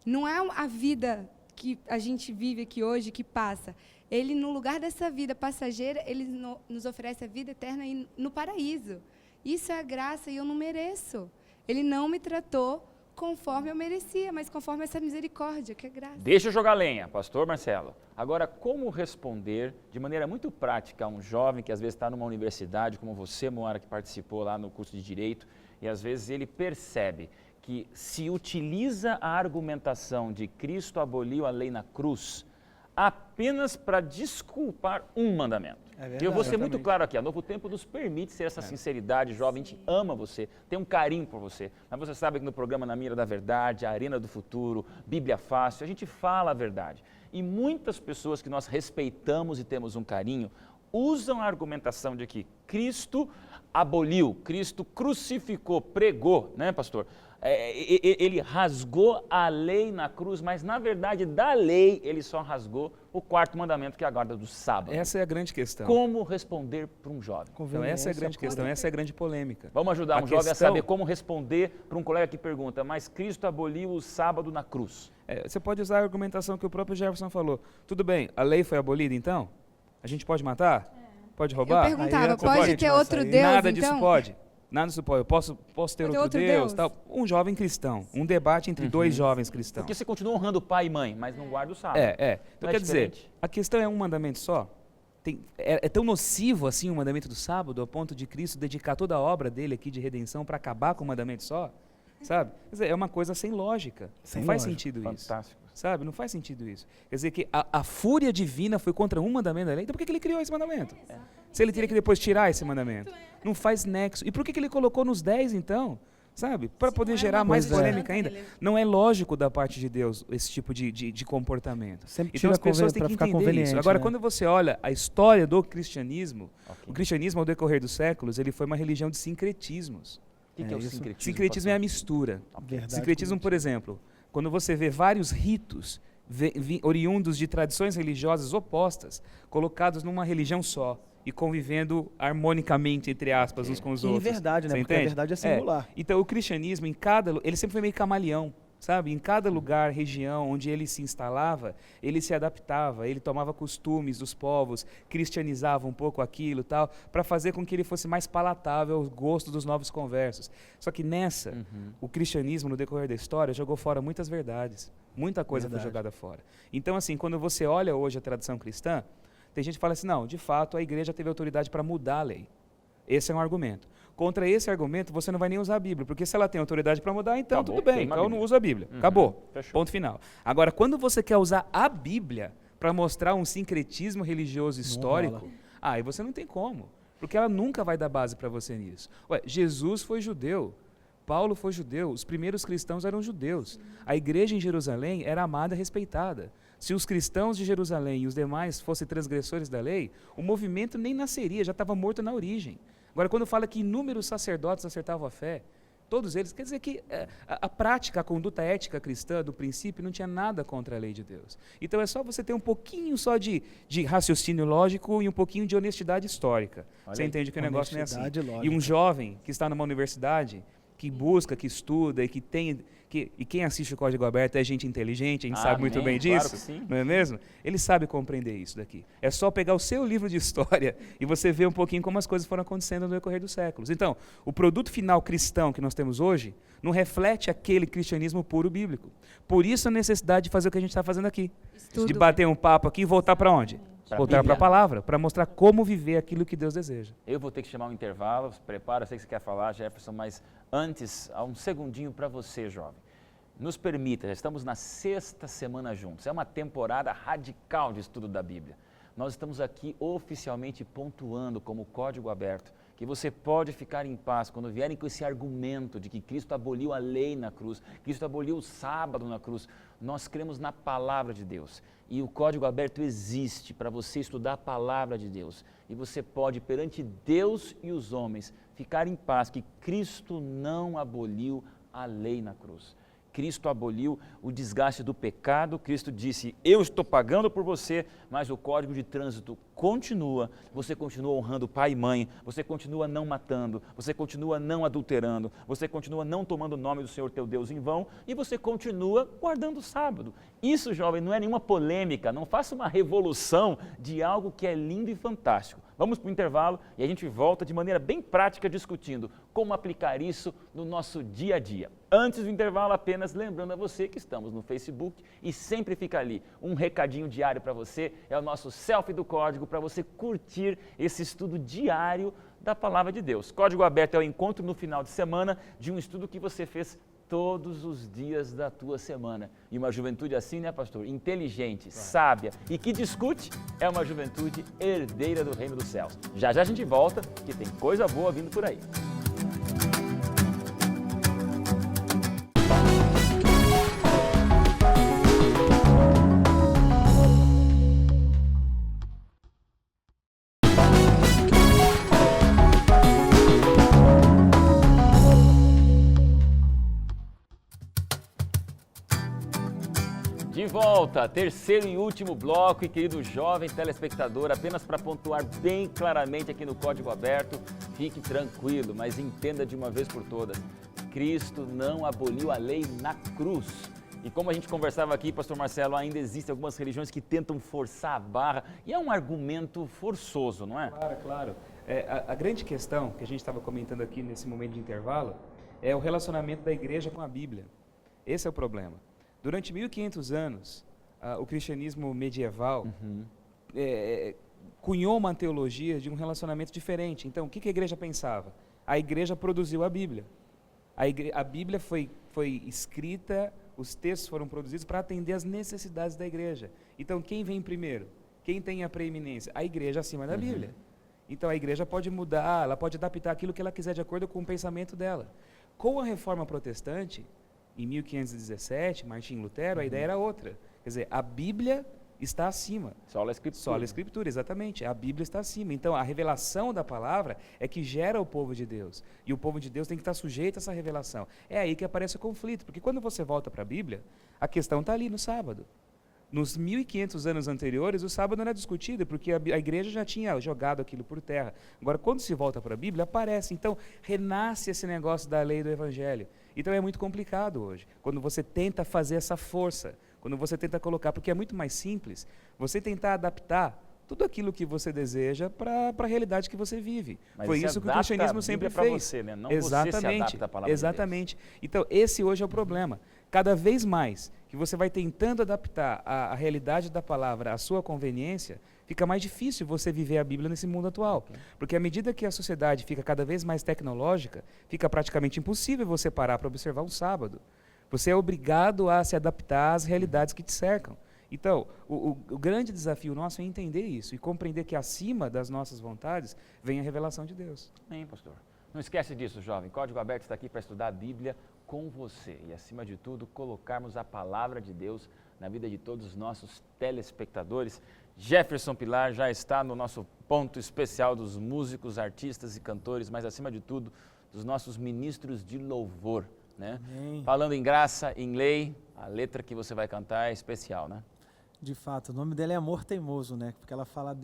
Não é a vida que a gente vive aqui hoje, que passa. Ele, no lugar dessa vida passageira, ele nos oferece a vida eterna no paraíso. Isso é a graça e eu não mereço. Ele não me tratou conforme eu merecia, mas conforme essa misericórdia, que é graça. Deixa eu jogar lenha, pastor Marcelo. Agora, como responder de maneira muito prática a um jovem que às vezes está numa universidade, como você, Moara, que participou lá no curso de Direito, e às vezes ele percebe que se utiliza a argumentação de Cristo aboliu a lei na cruz apenas para desculpar um mandamento. E eu vou ser muito claro aqui, a Novo Tempo nos permite ser essa sinceridade, jovem, a gente ama você, tem um carinho por você. Mas você sabe que no programa Na Mira da Verdade, a Arena do Futuro, Bíblia Fácil, a gente fala a verdade. E muitas pessoas que nós respeitamos e temos um carinho, usam a argumentação de que Cristo aboliu, Cristo crucificou, pregou, né, pastor? Ele rasgou a lei na cruz, mas na verdade da lei ele só rasgou o 4º mandamento, que é a guarda do sábado. Essa é a grande questão. Como responder para um jovem? Então essa é a grande questão, essa é a grande polêmica. Vamos ajudar um jovem a saber como responder para um colega que pergunta, mas Cristo aboliu o sábado na cruz. Você pode usar a argumentação que o próprio Jefferson falou. Tudo bem, a lei foi abolida então? A gente pode matar? Pode roubar? Eu perguntava, pode ter outro Deus, Nada então? disso pode. Nada disso pode. Eu posso ter outro Deus? Tal. Um jovem cristão. Um debate entre dois jovens cristãos. Porque você continua honrando pai e mãe, mas não guarda o sábado. Então quer dizer, a questão é um mandamento só? é tão nocivo assim o mandamento do sábado, ao ponto de Cristo dedicar toda a obra dele aqui de redenção para acabar com o mandamento só? Sabe? Quer dizer, é uma coisa sem lógica. Não faz sentido isso. Fantástico. Sabe? Não faz sentido isso. Quer dizer que a fúria divina foi contra um mandamento da lei, então por que ele criou esse mandamento? Se ele teria que depois tirar esse mandamento. Não faz nexo. E por que ele colocou nos 10 então? Sabe? Para poder gerar mais polêmica ainda. Não é lógico da parte de Deus esse tipo de comportamento. Sempre Então as pessoas têm que entender isso. Agora, né? quando você olha a história do cristianismo, o cristianismo ao decorrer dos séculos, ele foi uma religião de sincretismos. O que é o isso. sincretismo? Sincretismo é a mistura. Verdade, Sincretismo, por exemplo, quando você vê vários ritos oriundos de tradições religiosas opostas, colocados numa religião só e convivendo harmonicamente, entre aspas, uns com os Que outros. verdade, né? Você Porque a entende? verdade é singular. Então, o cristianismo, ele sempre foi meio camaleão, sabe? Em cada lugar, região onde ele se instalava, ele se adaptava, ele tomava costumes dos povos, cristianizava um pouco aquilo, tal, para fazer com que ele fosse mais palatável ao gosto dos novos conversos. Só que nessa, o cristianismo, no decorrer da história, jogou fora muitas verdades. Muita coisa foi jogada fora. Então, assim, quando você olha hoje a tradição cristã, tem gente que fala assim, não, de fato, a igreja teve autoridade para mudar a lei. Esse é um argumento. Contra esse argumento, você não vai nem usar a Bíblia, porque se ela tem autoridade para mudar, então Acabou, tudo bem, queima a então eu Bíblia. não uso a Bíblia. Acabou, Fechou. ponto final. Agora, quando você quer usar a Bíblia para mostrar um sincretismo religioso histórico, rola. aí você não tem como, porque ela nunca vai dar base para você nisso. Ué, Jesus foi judeu, Paulo foi judeu, os primeiros cristãos eram judeus. A igreja em Jerusalém era amada e respeitada. Se os cristãos de Jerusalém e os demais fossem transgressores da lei, o movimento nem nasceria, já estava morto na origem. Agora, quando fala que inúmeros sacerdotes acertavam a fé, todos eles, quer dizer que a prática, a conduta ética cristã do princípio não tinha nada contra a lei de Deus. Então é só você ter um pouquinho só de raciocínio lógico e um pouquinho de honestidade histórica. Você entende que o negócio não é assim. Honestidade E um lógica. jovem que está numa universidade, que busca, que estuda e que tem... E quem assiste o Código Aberto é gente inteligente, a gente sabe muito bem Claro disso, que sim. não é mesmo? Ele sabe compreender isso daqui. É só pegar o seu livro de história e você ver um pouquinho como as coisas foram acontecendo no decorrer dos séculos. Então, o produto final cristão que nós temos hoje não reflete aquele cristianismo puro bíblico. Por isso a necessidade de fazer o que a gente está fazendo aqui. Estudo. De bater um papo aqui e voltar para onde? Pra Voltar Bíblia. para a palavra, para mostrar como viver aquilo que Deus deseja. Eu vou ter que chamar um intervalo, se prepara, eu sei que você quer falar, Jefferson, mas antes, há um segundinho para você, jovem. Nos permita, já estamos na 6ª semana juntos, é uma temporada radical de estudo da Bíblia. Nós estamos aqui oficialmente pontuando como Código Aberto, que você pode ficar em paz quando vierem com esse argumento de que Cristo aboliu a lei na cruz, Cristo aboliu o sábado na cruz. Nós cremos na palavra de Deus e o Código Aberto existe para você estudar a palavra de Deus. E você pode, perante Deus e os homens, ficar em paz que Cristo não aboliu a lei na cruz. Cristo aboliu o desgaste do pecado, Cristo disse, eu estou pagando por você, mas o código de trânsito continua, você continua honrando pai e mãe, você continua não matando, você continua não adulterando, você continua não tomando o nome do Senhor teu Deus em vão e você continua guardando o sábado. Isso, jovem, não é nenhuma polêmica, não faça uma revolução de algo que é lindo e fantástico. Vamos para o intervalo e a gente volta de maneira bem prática discutindo como aplicar isso no nosso dia a dia. Antes do intervalo, apenas lembrando a você que estamos no Facebook e sempre fica ali um recadinho diário para você, é o nosso selfie do código para você curtir esse estudo diário da Palavra de Deus. Código Aberto é o encontro no final de semana de um estudo que você fez todos os dias da tua semana. E uma juventude assim, né, pastor? Inteligente, sábia e que discute é uma juventude herdeira do reino dos céus. Já já a gente volta, que tem coisa boa vindo por aí. De volta, terceiro e último bloco, e querido jovem telespectador, apenas para pontuar bem claramente aqui no Código Aberto, fique tranquilo, mas entenda de uma vez por todas, Cristo não aboliu a lei na cruz. E como a gente conversava aqui, pastor Marcelo, ainda existem algumas religiões que tentam forçar a barra, e é um argumento forçoso, não é? Claro, claro. A grande questão que a gente estava comentando aqui nesse momento de intervalo é o relacionamento da igreja com a Bíblia. Esse é o problema. Durante 1500 anos, o cristianismo medieval cunhou uma teologia de um relacionamento diferente. Então, o que a igreja pensava? A igreja produziu a Bíblia. A Bíblia foi escrita, os textos foram produzidos para atender às necessidades da igreja. Então, quem vem primeiro? Quem tem a preeminência? A igreja acima da Bíblia. Então, a igreja pode mudar, ela pode adaptar aquilo que ela quiser de acordo com o pensamento dela. Com a Reforma Protestante, em 1517, Martim Lutero, a ideia era outra. Quer dizer, a Bíblia está acima. Sola Escritura. Sola Escritura, exatamente. A Bíblia está acima. Então, a revelação da palavra é que gera o povo de Deus. E o povo de Deus tem que estar sujeito a essa revelação. É aí que aparece o conflito. Porque quando você volta para a Bíblia, a questão está ali no sábado. Nos 1500 anos anteriores, o sábado não era discutido, porque a igreja já tinha jogado aquilo por terra. Agora, quando se volta para a Bíblia, aparece. Então, renasce esse negócio da lei do Evangelho. Então, é muito complicado hoje, quando você tenta fazer essa força, quando você tenta colocar, porque é muito mais simples, você tentar adaptar tudo aquilo que você deseja para a realidade que você vive. Mas foi isso que o cristianismo sempre fez. Você, né? Não exatamente, você se adapta à palavra exatamente. Então, esse hoje é o problema. Cada vez mais que você vai tentando adaptar a realidade da palavra à sua conveniência, fica mais difícil você viver a Bíblia nesse mundo atual. Okay. Porque à medida que a sociedade fica cada vez mais tecnológica, fica praticamente impossível você parar para observar um sábado. Você é obrigado a se adaptar às realidades que te cercam. Então, o grande desafio nosso é entender isso e compreender que acima das nossas vontades vem a revelação de Deus. Amém, pastor. Não esquece disso, jovem. Código Aberto está aqui para estudar a Bíblia com você e, acima de tudo, colocarmos a palavra de Deus na vida de todos os nossos telespectadores. Jefferson Pilar já está no nosso ponto especial dos músicos, artistas e cantores, mas, acima de tudo, dos nossos ministros de louvor, né? Falando em graça, em lei, a letra que você vai cantar é especial, né? De fato, o nome dela é Amor Teimoso, né? Porque ela fala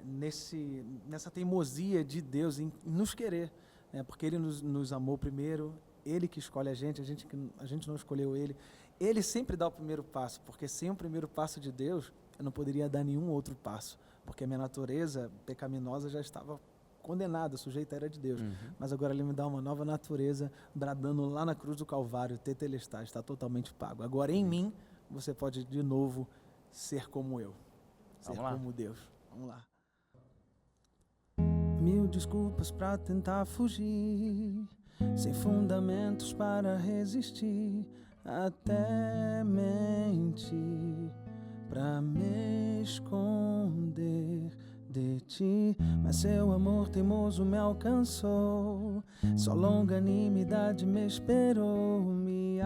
nessa teimosia de Deus em nos querer, né? Porque Ele nos amou primeiro, Ele que escolhe a gente não escolheu Ele. Ele sempre dá o primeiro passo, porque sem o primeiro passo de Deus, eu não poderia dar nenhum outro passo, porque a minha natureza pecaminosa já estava condenada, sujeita era de Deus. Mas agora Ele me dá uma nova natureza, bradando lá na cruz do Calvário, tetelestai, está totalmente pago. Agora em mim, você pode de novo ser como eu, ser como Deus. Vamos lá. Mil desculpas para tentar fugir, sem fundamentos para resistir, até mentir para me esconder de ti, mas seu amor teimoso me alcançou, sua longanimidade me esperou, me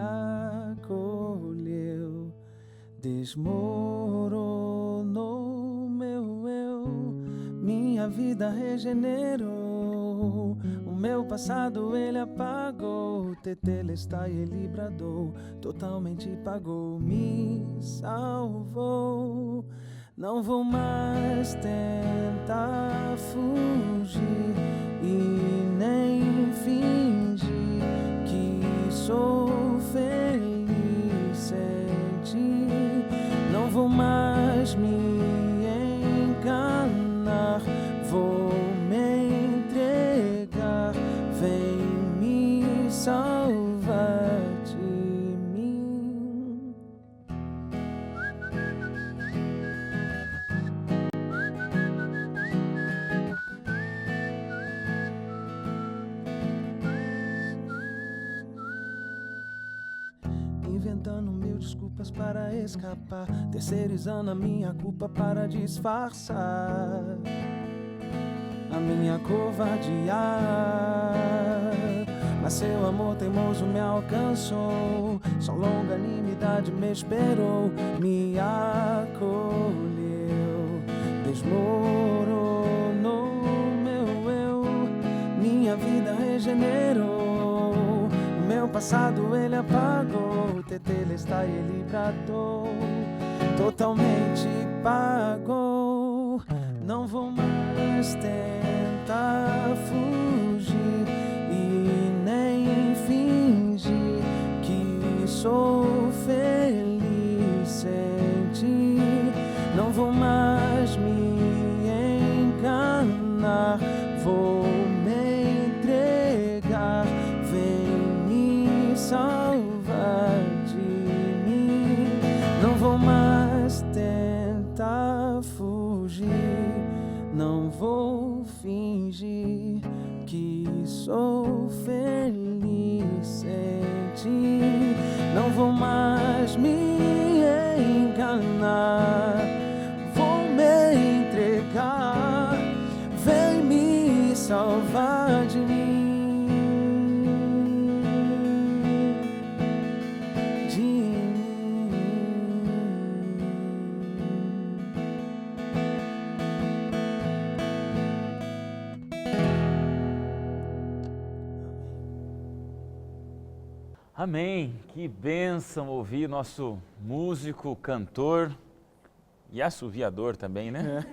acolheu, desmoronou meu eu, minha vida regenerou, o meu passado Ele apagou, tetelestai Ele bradou, totalmente pagou, me salvou. Não vou mais tentar fugir e nem fingir que sou feliz sem ti. Não vou mais me enganar, vou me entregar, vem me salvar de mim. Inventando mil desculpas para escapar, terceirizando a minha culpa para disfarçar a minha covardia. Mas seu amor teimoso me alcançou, sua longanimidade me esperou, me acolheu, desmoronou meu eu, minha vida regenerou, o meu passado Ele apagou, tetelestai Ele bradou, totalmente pagou. Não vou mais tentar fugir e nem fingir que sou feliz sem ti. Não vou mais me enganar, vou me entregar, vem me salvar de mim. Não vou mais tentar fugir. fugir, não vou fingir que sou feliz sem ti. Não vou mais me enganar, vou me entregar. Vem me salvar de mim. Amém. Que bênção ouvir nosso músico, cantor e assoviador também, né?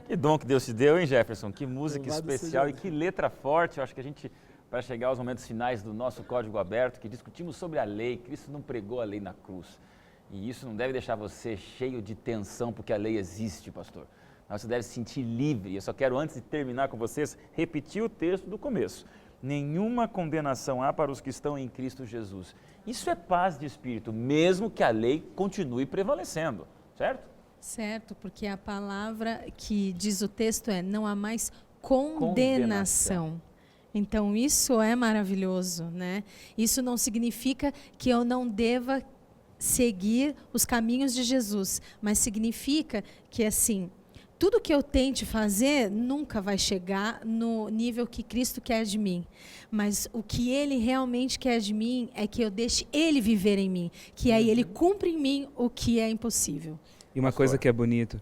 Que dom que Deus te deu, hein, Jefferson? Que música especial e que letra forte. Eu acho que a gente, para chegar aos momentos finais do nosso Código Aberto, que discutimos sobre a lei, Cristo não pregou a lei na cruz. E isso não deve deixar você cheio de tensão, porque a lei existe, pastor. Mas você deve se sentir livre. Eu só quero, antes de terminar com vocês, repetir o texto do começo. Nenhuma condenação há para os que estão em Cristo Jesus. Isso é paz de espírito, mesmo que a lei continue prevalecendo, certo? Certo, porque a palavra que diz o texto é: não há mais condenação. Então isso é maravilhoso, né? Isso não significa que eu não deva seguir os caminhos de Jesus, mas significa que, assim, tudo que eu tente fazer nunca vai chegar no nível que Cristo quer de mim. Mas o que Ele realmente quer de mim é que eu deixe Ele viver em mim, que aí Ele cumpra em mim o que é impossível. E uma coisa que é bonito,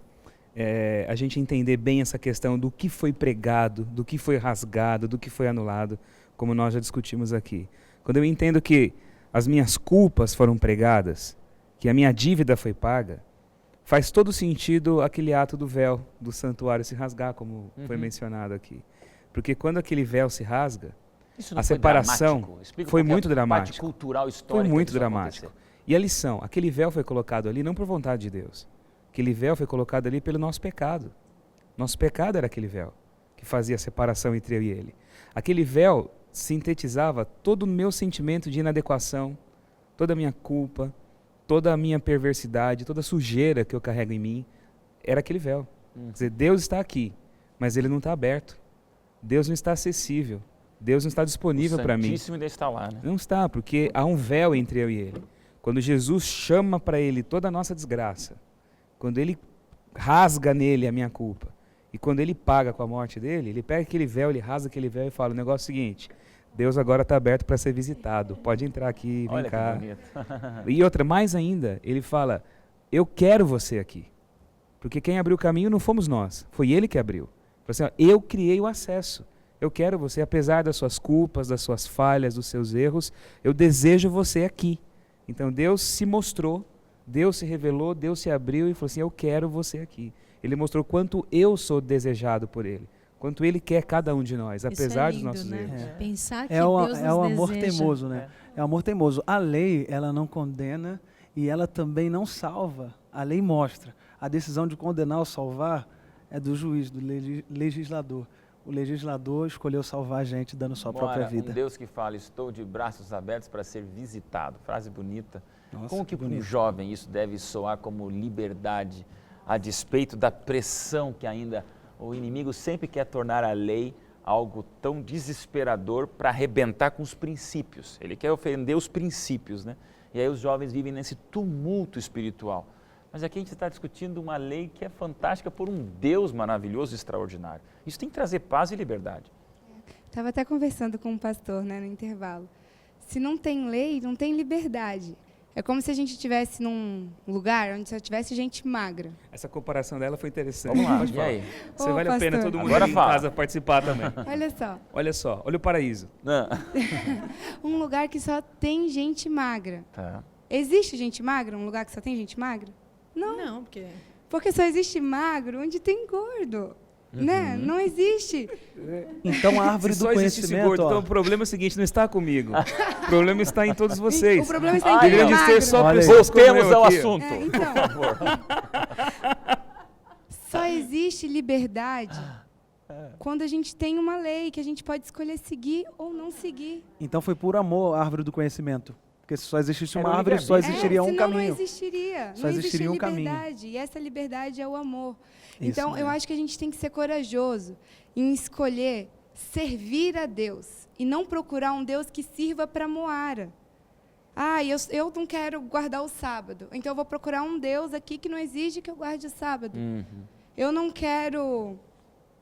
é a gente entender bem essa questão do que foi pregado, do que foi rasgado, do que foi anulado, como nós já discutimos aqui. Quando eu entendo que as minhas culpas foram pregadas, que a minha dívida foi paga, faz todo sentido aquele ato do véu do santuário se rasgar, como foi mencionado aqui. Porque quando aquele véu se rasga, a separação foi muito dramática. Cultural, histórica, foi muito dramático. E a lição, aquele véu foi colocado ali não por vontade de Deus. Aquele véu foi colocado ali pelo nosso pecado. Nosso pecado era aquele véu que fazia a separação entre eu e ele. Aquele véu sintetizava todo o meu sentimento de inadequação, toda a minha culpa, toda a minha perversidade, toda a sujeira que eu carrego em mim, era aquele véu. Quer dizer, Deus está aqui, mas Ele não está aberto. Deus não está acessível. Deus não está disponível para mim. O Santíssimo ainda está lá, né? Não está, porque há um véu entre eu e Ele. Quando Jesus chama para Ele toda a nossa desgraça, quando Ele rasga nele a minha culpa, e quando Ele paga com a morte dele, Ele pega aquele véu, Ele rasga aquele véu e fala: o negócio é o seguinte, Deus agora está aberto para ser visitado, pode entrar aqui, vem cá. Que bonito. E outra, mais ainda, Ele fala: eu quero você aqui. Porque quem abriu o caminho não fomos nós, foi Ele que abriu. Assim, ó, eu criei o acesso, eu quero você, apesar das suas culpas, das suas falhas, dos seus erros, eu desejo você aqui. Então Deus se mostrou, Deus se revelou, Deus se abriu e falou assim: eu quero você aqui. Ele mostrou quanto eu sou desejado por Ele, quanto Ele quer cada um de nós, apesar dos nossos erros. Pensar que É o Deus nos amor deseja. teimoso, né? É o amor teimoso. A lei, ela não condena e ela também não salva. A lei mostra. A decisão de condenar ou salvar é do juiz, do legislador. O legislador escolheu salvar a gente dando sua própria vida. Um Deus que fala: estou de braços abertos para ser visitado. Frase bonita. Nossa, Como que para um bonito. jovem isso deve soar como liberdade, a despeito da pressão que ainda o inimigo sempre quer tornar a lei algo tão desesperador para arrebentar com os princípios. Ele quer ofender os princípios, né? E aí os jovens vivem nesse tumulto espiritual. Mas aqui a gente está discutindo uma lei que é fantástica por um Deus maravilhoso e extraordinário. Isso tem que trazer paz e liberdade. Estava até conversando com um pastor, né, no intervalo. Se não tem lei, não tem liberdade. É como se a gente estivesse num lugar onde só tivesse gente magra. Essa comparação dela foi interessante. Vamos lá, Pode e falar. aí? Você Ô, vale a pena pastor. todo mundo Agora ali em fala. casa participar também. Olha só, Olha só, olha o paraíso. Não. um lugar que só tem gente magra. Tá. Existe gente magra? Um lugar que só tem gente magra? Não, Não, porque... porque só existe magro onde tem gordo. Né? Não existe. Então a árvore Se do só existisse conhecimento, gordo, então ó, o problema é o seguinte, não está comigo. O problema está em todos vocês. O problema está em Ai, quem é Deveriam de magro. ser só Olha aí. pessoas como Voltemos eu ao aqui. assunto. Então, Por favor. só existe liberdade quando a gente tem uma lei que a gente pode escolher seguir ou não seguir. então foi por amor a árvore do conhecimento Porque se só existisse Era uma o árvore, só livre-arbítrio. existiria um senão caminho. não existiria. Só Não existiria um caminho. liberdade. E essa liberdade é o amor. Isso Então, eu mesmo. acho que a gente tem que ser corajoso em escolher servir a Deus e não procurar um Deus que sirva para Moara. Eu não quero guardar o sábado, então eu vou procurar um Deus aqui que não exige que eu guarde o sábado. Eu não quero...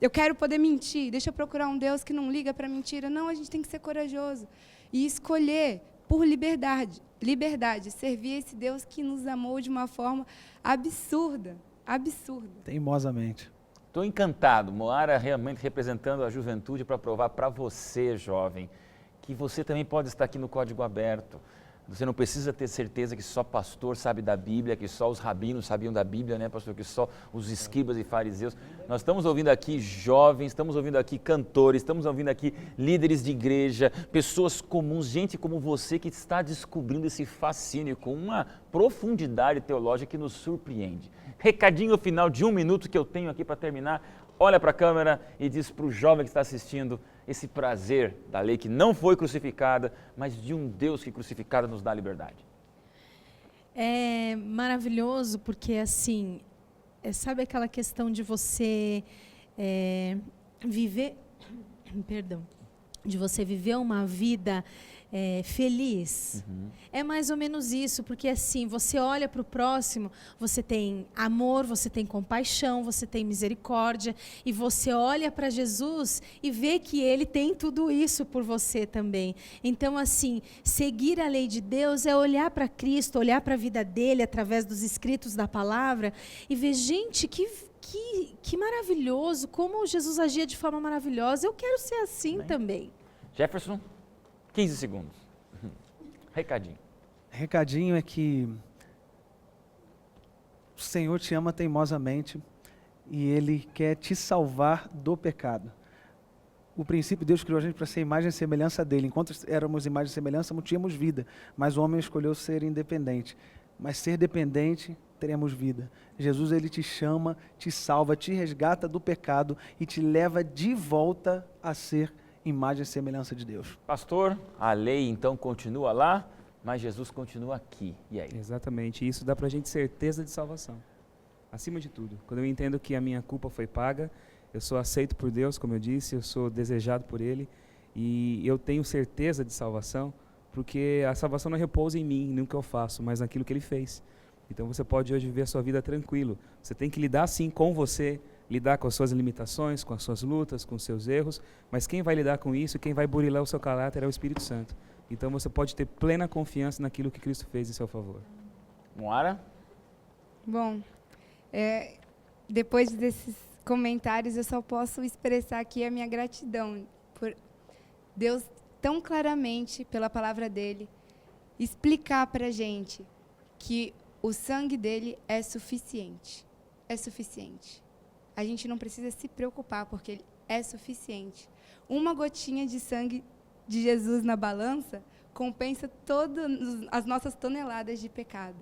Eu quero poder mentir, deixa eu procurar um Deus que não liga para mentira. Não, a gente tem que ser corajoso e escolher por liberdade, servir esse Deus que nos amou de uma forma absurda. Teimosamente. Estou encantado, Moara realmente representando a juventude para provar para você, jovem, que você também pode estar aqui no Código Aberto. Você não precisa ter certeza que só pastor sabe da Bíblia, que só os rabinos sabiam da Bíblia, né, pastor? Que só os escribas e fariseus. Nós estamos ouvindo aqui jovens, estamos ouvindo aqui cantores, estamos ouvindo aqui líderes de igreja, pessoas comuns, gente como você que está descobrindo esse fascínio com uma profundidade teológica que nos surpreende. Recadinho final de 1 minuto que eu tenho aqui para terminar. Olha para a câmera e diz para o jovem que está assistindo esse prazer da lei que não foi crucificada, mas de um Deus que crucificado nos dá liberdade. É maravilhoso porque, assim, sabe aquela questão de você viver, perdão, de você viver uma vida feliz? É mais ou menos isso, porque assim, você olha para o próximo, você tem amor, você tem compaixão, você tem misericórdia, e você olha para Jesus e vê que Ele tem tudo isso por você também. Então, assim, seguir a lei de Deus é olhar para Cristo, olhar para a vida dele através dos escritos da palavra e ver, gente, que maravilhoso, como Jesus agia de forma maravilhosa. Eu quero ser assim também. Jefferson, 15 segundos. Recadinho. Recadinho é que o Senhor te ama teimosamente e Ele quer te salvar do pecado. O princípio, Deus criou a gente para ser imagem e semelhança dEle. Enquanto éramos imagem e semelhança, não tínhamos vida. Mas o homem escolheu ser independente. Mas ser dependente, teremos vida. Jesus, Ele te chama, te salva, te resgata do pecado e te leva de volta a ser imagem e semelhança de Deus. Pastor, a lei então continua lá, mas Jesus continua aqui. E aí? Exatamente. Isso dá pra gente certeza de salvação. Acima de tudo. Quando eu entendo que a minha culpa foi paga, eu sou aceito por Deus, como eu disse, eu sou desejado por Ele, e eu tenho certeza de salvação, porque a salvação não repousa em mim, no que eu faço, mas naquilo que Ele fez. Então você pode hoje viver a sua vida tranquilo. Você tem que lidar sim com você, lidar com as suas limitações, com as suas lutas, com os seus erros, mas quem vai lidar com isso, quem vai burilar o seu caráter é o Espírito Santo. Então você pode ter plena confiança naquilo que Cristo fez em seu favor. Moara? Bom, depois desses comentários, eu só posso expressar aqui a minha gratidão por Deus tão claramente, pela palavra dEle, explicar para a gente que o sangue dEle é suficiente. É suficiente. A gente não precisa se preocupar, porque Ele é suficiente. Uma gotinha de sangue de Jesus na balança compensa todas as nossas toneladas de pecado.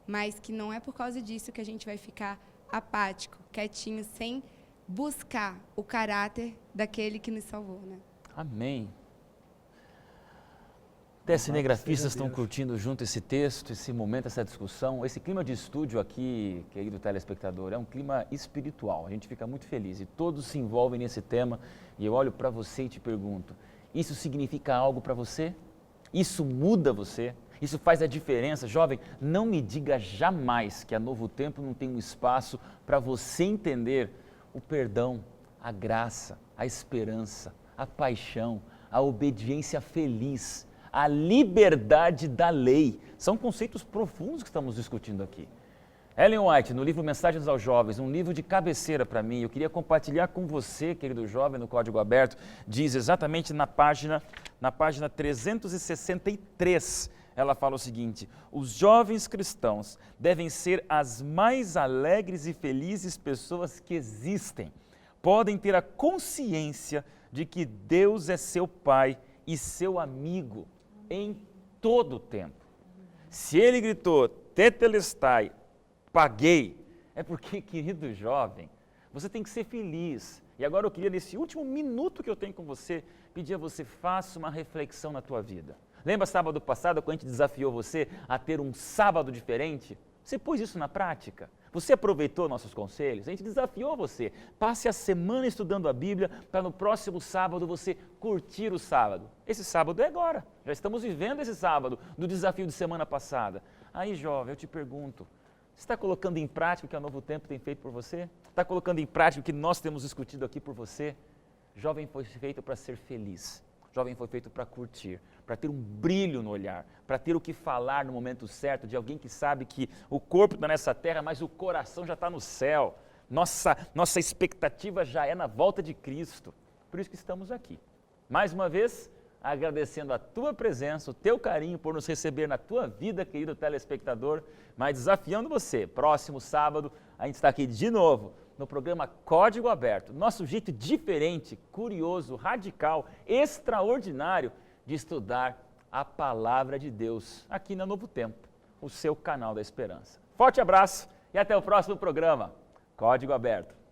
Mas que não é por causa disso que a gente vai ficar apático, quietinho, sem buscar o caráter daquele que nos salvou, né? Amém. Até cinegrafistas estão curtindo junto esse texto, esse momento, essa discussão. Esse clima de estúdio aqui, querido telespectador, é um clima espiritual. A gente fica muito feliz e todos se envolvem nesse tema. E eu olho para você e te pergunto, isso significa algo para você? Isso muda você? Isso faz a diferença? Jovem, não me diga jamais que a Novo Tempo não tem um espaço para você entender o perdão, a graça, a esperança, a paixão, a obediência feliz, a liberdade da lei. São conceitos profundos que estamos discutindo aqui. Ellen White, no livro Mensagens aos Jovens, um livro de cabeceira para mim, eu queria compartilhar com você, querido jovem, no Código Aberto, diz exatamente na página 363, ela fala o seguinte: os jovens cristãos devem ser as mais alegres e felizes pessoas que existem. Podem ter a consciência de que Deus é seu Pai e seu amigo em todo o tempo. Se ele gritou, tetelestai, paguei, é porque, querido jovem, você tem que ser feliz. E agora eu queria, nesse último minuto que eu tenho com você, pedir a você, faça uma reflexão na tua vida. Lembra sábado passado quando a gente desafiou você a ter um sábado diferente? Você pôs isso na prática? Você aproveitou nossos conselhos? A gente desafiou você. Passe a semana estudando a Bíblia para no próximo sábado você curtir o sábado. Esse sábado é agora. Já estamos vivendo esse sábado do desafio de semana passada. Aí, jovem, eu te pergunto, você está colocando em prática o que a Novo Tempo tem feito por você? Está colocando em prática o que nós temos discutido aqui por você? Jovem foi feito para ser feliz. Jovem foi feito para curtir, para ter um brilho no olhar, para ter o que falar no momento certo, de alguém que sabe que o corpo está nessa terra, mas o coração já está no céu. Nossa expectativa já é na volta de Cristo. Por isso que estamos aqui. Mais uma vez, agradecendo a tua presença, o teu carinho por nos receber na tua vida, querido telespectador, mas desafiando você. Próximo sábado, a gente está aqui de novo no programa Código Aberto. Nosso jeito diferente, curioso, radical, extraordinário de estudar a Palavra de Deus aqui na Novo Tempo, o seu canal da esperança. Forte abraço e até o próximo programa. Código Aberto.